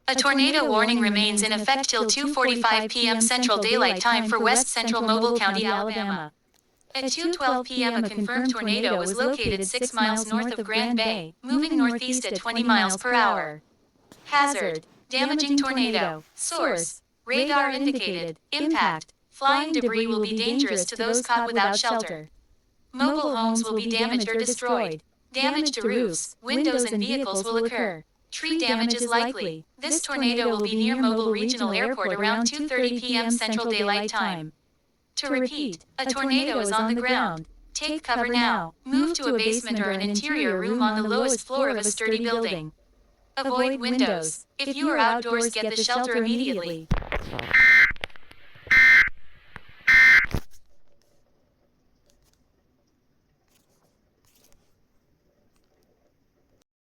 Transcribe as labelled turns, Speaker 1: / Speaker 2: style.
Speaker 1: A tornado warning remains in effect till 2:45 p.m. Central Daylight Time for West Central Mobile County, Alabama. At 2:12 p.m. a confirmed tornado was located 6 miles north of Grand Bay, moving northeast at 20 miles per hour. Hazard: damaging tornado. Source: radar indicated. Impact: flying debris will be dangerous to those caught without shelter. Mobile homes will be damaged or destroyed. Damage to roofs, windows and vehicles will occur. Tree damage is likely. This tornado will be near Mobile Regional Airport around 2:30 p.m. Central Daylight Time. To repeat, a tornado is on the ground. Take cover now. Move to a basement or an interior room on the lowest floor of a sturdy building. Avoid windows. If you are outdoors, get the shelter immediately.